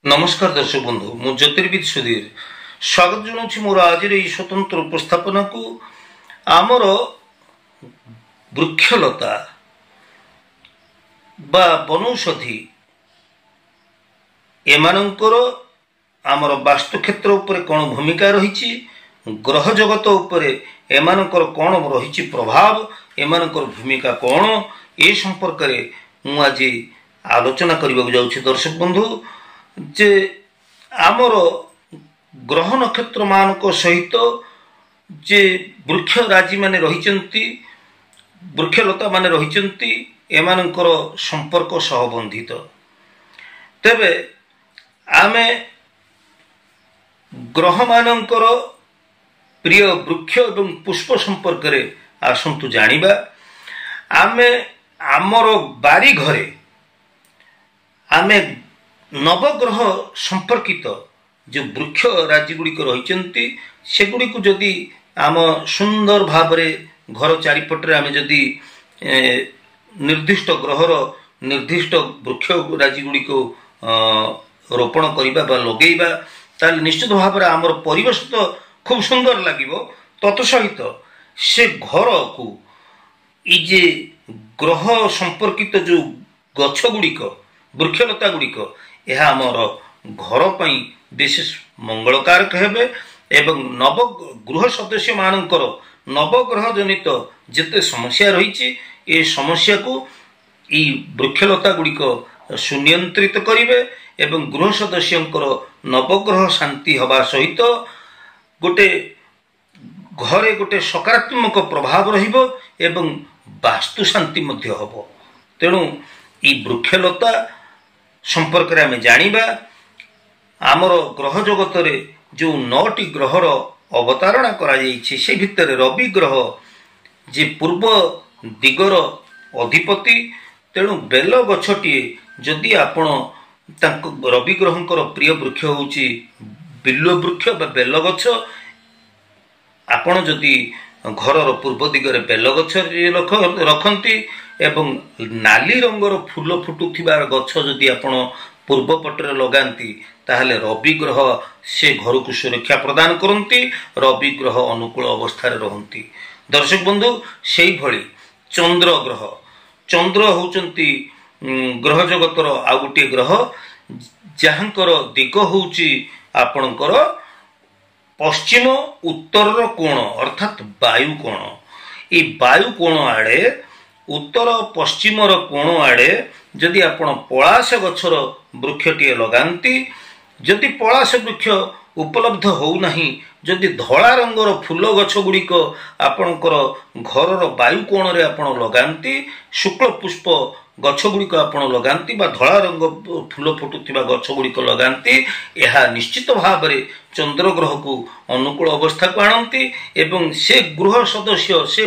नमस्कार दर्शक बंधु मु ज्योतिर्विद सुधीर स्वागत जनाऊँ मोर आज स्वतंत्र उपस्थापना को आमर वृक्षलता बा वनौषधि एमानंकर आमर वास्तुक्षेत्र उपरे कौन भूमिका रही ग्रह जगत उपरे एमानंकर कौन रही प्रभाव एमानंकर भूमिका कौन ए संपर्क में मु आज आलोचना करने को जाऊँ दर्शक बंधु जे आमर ग्रह नक्षत्र मान सहित जे वृक्ष राजी माने रही वृक्षलता माने रही एमानंकर संपर्क सहबंधित तेबे आमे ग्रह मानंकर प्रिय वृक्ष एवं पुष्प संपर्क रे आसंतु जानिबा आमे आमर बारी घरे आमे नवग्रह संपर्कित जो वृक्ष राज्य गुड़िक रही सेगुड़ी जदि आम सुंदर भाव घर चारिपटे आम जदि निर्दिष्ट ग्रहर निर्दिष्ट वृक्ष राज्य गुड़िक रोपण करवा लगेगा ताल निश्चित भाव में आमर परिवेश तो खूब सुंदर लगे तत्सहित से घर को ये ग्रह संपर्कित जो गछ गुड़िक वृक्षलता गुड़िक यह आमर घर पर विशेष मंगलकारक हेबे एवं नवगृह सदस्य मानकर नवग्रह जनित जिते समस्या रही ए समस्या को ई वृक्षलता गुड़िक सुनियंत्रित करिवे एवं गृह सदस्य नवग्रह शांति हवा सहित गोटे घरे गोटे सकारात्मक प्रभाव रहिबो एवं वास्तु शांति मध्य हबो। तेणु ई वृक्षलता संपर्क में आम जानिबा आमर ग्रह जगत रे जो 9टी ग्रहर अवतारणा करा जायछि से भितर रवि ग्रह जे पूर्व दिगर अधिपति तेणु बेल गछटी जदि आपण रवि ग्रहंकर प्रिय वृक्ष होउछि बिल्व वृक्ष बा बेल गछ आपण जदि घरर पूर्व दिगरे बेल गछ रखती एवं नाली रंगर फूल फुटुथिबार गछ जदि आपण पूर्व पटरे लगांती ताहले रवि ग्रह से घर को सुरक्षा प्रदान करती रवि ग्रह अनुकूल अवस्था रहती। दर्शक बंधु से भली चंद्र होउचंती ग्रह जगतर आ गोटे ग्रह जहाँकर दिग होउची आपणकर पश्चिम उत्तर कोण अर्थात वायु कोण ये वायु कोण आड़े उत्तर पश्चिम कोण आड़े जदि आपण पलाश गछर वृक्षटीए लगांती जदि पलाश वृक्ष उपलब्ध होउना जदि धला रंगर फूल गछ गुड़िक आपणकर घरर वायु कोण रे आपण लगांती शुक्ल पुष्प गछ गुड़िक आपण लगांती बा धला रंग फूल फुटुथिबा गछ गुड़िक लगांती यह निश्चित भाव में चंद्र ग्रह को अनुकूल अवस्था को आणती एवं से गृह सदस्य से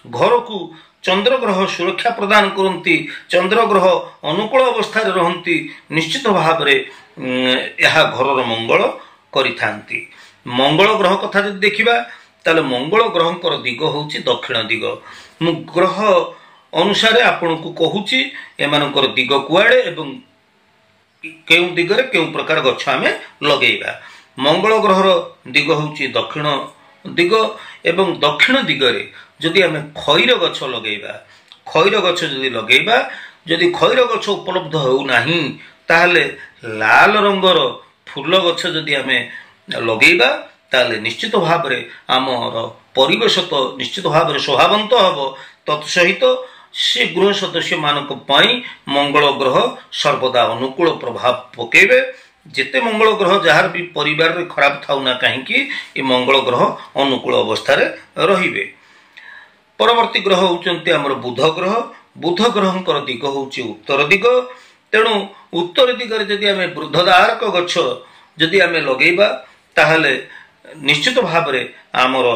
घर को चंद्र ग्रह सुरक्षा प्रदान करती चंद्र ग्रह अनुकूल अवस्था रहती निश्चित भाव में यह घरर मंगल करिथांती। मंगल ग्रह कथा जब देखिबा ताले मंगल ग्रहंकर दिग होउची दक्षिण दिग मु ग्रह अनुसार आपण को कहूची एमानकर दिग कुआड़े एवं केउ दिगरे केउ प्रकार गछ आमे लगेइबा। मंगल ग्रहर दिग होउची दक्षिण दिग एवं दक्षिण दिगरे जदि आमे खैर गछ लगेइबा खैर गछ जदि लगेइबा जदि खैर गछ उपलब्ध हो नाही ताहले लाल रंगर फूल गछ जदि आमे लगेइबा ताहले निश्चित भाव में आमर परिवेश तो निश्चित भाव में शोभावंत हबो तत्सहित से गृह सदस्य मानक पई मंगल ग्रह सर्वदा अनुकूल प्रभाव पकेबे जेते मंगल ग्रह जार भी परिवार रे खराब थाउ ना कहीं ये मंगल ग्रह अनुकूल अवस्था रे रहिबे। परवर्ती ग्रह होउचंती हमर बुध ग्रहंकर दिग होउची उत्तर दिग तेणु उत्तर दिगरे जदि आमे वृद्धदारक गछ जदि आमे लगेइबा ताहले निश्चित भाव में आमर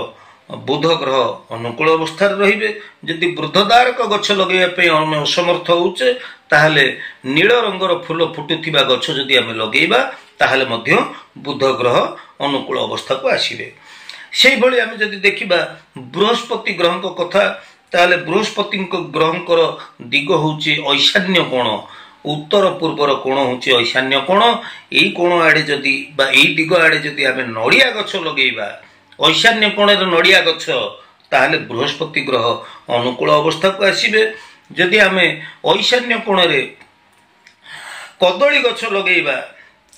बुध ग्रह अनुकूल अवस्था रहिबे। जदि वृद्धदारक गछ लगेया पे आमे असमर्थ होउचे ताहले नील रंगर फूल फुटुथिबा गछ जदि आमे लगेइबा ताहले मध्य बुध ग्रह अनुकूल अवस्था को आसीबे। सेही भली आमे जदि देखिबा बृहस्पति ग्रह कथा ताहले बृहस्पति ग्रहंकर दिग होउची ईशान्य कोण उत्तर पूर्वर कोण होची ईशान्य कोण एई कोण आड़े जदि बा एई दिग आड़े जदि आमे नड़िया गछ लगेइबा ईशान्य कोण रे नड़िया गछ ताहले बृहस्पति ग्रह अनुकूल अवस्था को आसीबे जदि आमे ईशान्य कोण रे कदली गछ लगेइबा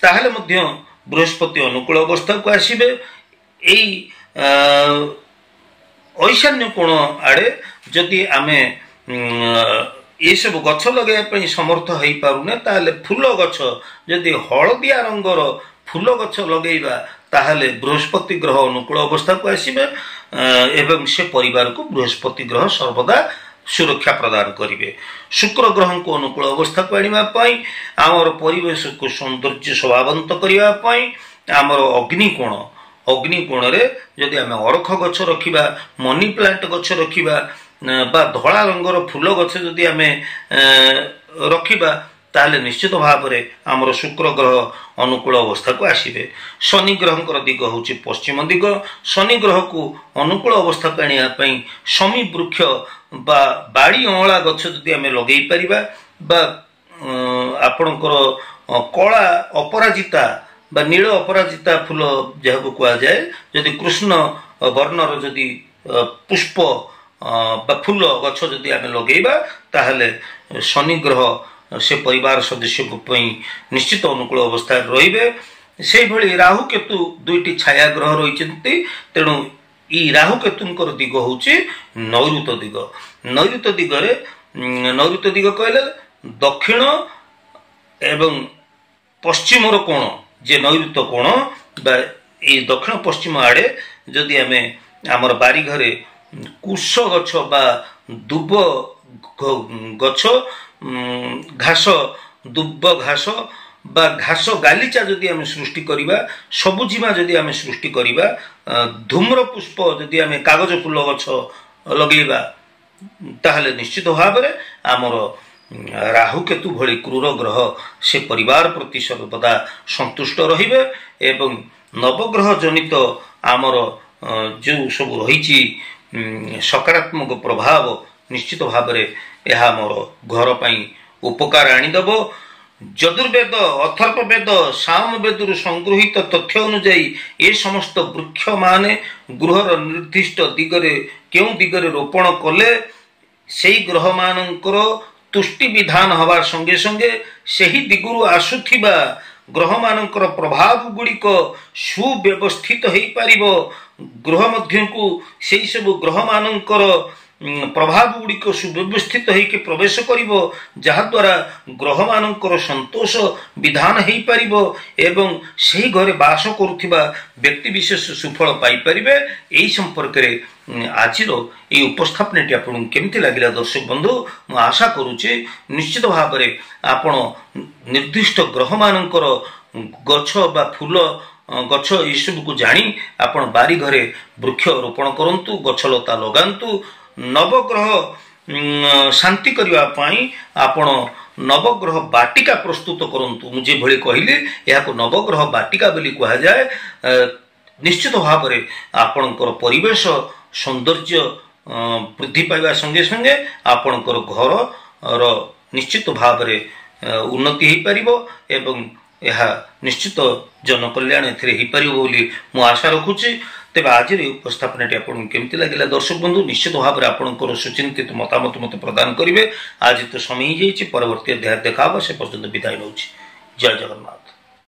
ताहले मध्य बृहस्पति अनुकूल अवस्था को आसीबे एई ईशान्य कोण आड़े जदि आमे ये सब गछ लगे समर्थ हो पारुने ताहले फूल गछ जदि हलदिया रंगर फूल गछ लगेइबा ताहले बृहस्पति ग्रह अनुकूल अवस्था को आसीबे एवं से परिवार को बृहस्पति ग्रह सर्वदा सुरक्षा प्रदान करिवे। शुक्र ग्रह को अनुकूल अवस्था को आनिबा पई आमर परिवेश को सौंदर्य शोभावंत करिबा पई आमर अग्नि कोण रे जदि आमे अरख गछ रखिबा मनी प्लांट गछ रखिबा बा धला रंगर फूल गछ जदि आमे रखिबा ताले निश्चित भाव में आमर शुक्र ग्रह अनुकूल अवस्था को आसीबे। शनि ग्रह दिग होची पश्चिम दिग शनि ग्रह को अनुकूल अवस्था को आनिया पई शमी वृक्ष बा बाड़ी अँला गछ जदि आमे लगेई परिबा बा आपणकर कला अपराजिता बा नील अपराजिता फूल जहाको कुआ जाए जदि कृष्ण वर्णर जदि पुष्प बा फूल गछ जदि आमे लगेइबा ताहले शनि ग्रह से परिवार सदस्य को निश्चित अनुकूल अवस्था रहिबे। से भली राहु केतु दुईटी छाया ग्रह रहिचंती तेणु ई राहु केतुंकर दिग होची नैऋत दिग। नैऋत दिग कहले दक्षिण एवं पश्चिम कोण जे नैऋत कोण बा ए दक्षिण पश्चिम आड़े जदि आमे आमर बारी घरे कुश गछ बा दुब गछ घास दुब घास बा घास गालीचा जदि आमे सृष्टि करिबा सबुजिमा जदि आमे सृष्टि करिबा धूम्र पुष्प जदि आमे कागज फूल गछ लगेइबा ताहले निश्चित भाव में आमर राहु केतु भली क्रूर ग्रह से परिवार प्रति सर्वदा संतुष्ट रहिबे एवं नवग्रह जनित आमर जो सब रही सकारात्मक प्रभाव निश्चित भाव में यह मोर घर पाई उपकार आनीदेव। यजुर्वेद अथर्ववेद सामवेद संगृहित तथ्य अनुजाई ये समस्त वृक्ष माने गृहर निर्दिष्ट दिगरे क्यों दिगरे रोपण कले से ग्रह मानकर तुष्टि विधान हवार संगे संगे सही दिगुरु आसुथिबा ग्रह मानकर प्रभाव गुड़िक सुव्यवस्थित हो पारिबो। ग्रह मध्य को से सब ग्रह मानकर प्रभाव गुड़िक सुव्यवस्थित होके प्रवेश करिबो जहाद्वारा ग्रह मानकर संतोष विधान हो पारिबो एवं सही घरे बास करुथिबा व्यक्ति विशेष सुफल पाई परिबे। एई संपर्क रे आजिर ये उपस्थापनटी आपन केमती लागिला दर्शक बंधु मु आशा करूची निश्चित भाव में आपण निर्दिष्ट ग्रह मानकर गछ बा फूल गछ ये सब को जानी आपण बारी घरे वृक्ष रोपण करंतु गछलता लगांतु। नवग्रह शांति करबा पाई आपण नवग्रह बाटिका प्रस्तुत करंतु। मुझे भली कहली या को नवग्रह बाटिका बोली कहा जाए। निश्चित भाव में आपणकर परिवेश सौंदर्य वृद्धि पाइबा संगे संगे आपणकर घर रो निश्चित भाव में उन्नति हो पारिबो एवं यह निश्चित जन कल्याण एथिरे हो पारिबो बोली मु आशा रखुची। तेबे आज उपस्थापनाटी आपन केमती लागिला दर्शक बंधु निश्चित भाव में आपणकर सुचिंतित मतामत मत प्रदान करिवे। आज तो समय ही परवर्ती अध्याय देखा से पर्यंत विदाय नउछि। जय जगन्नाथ।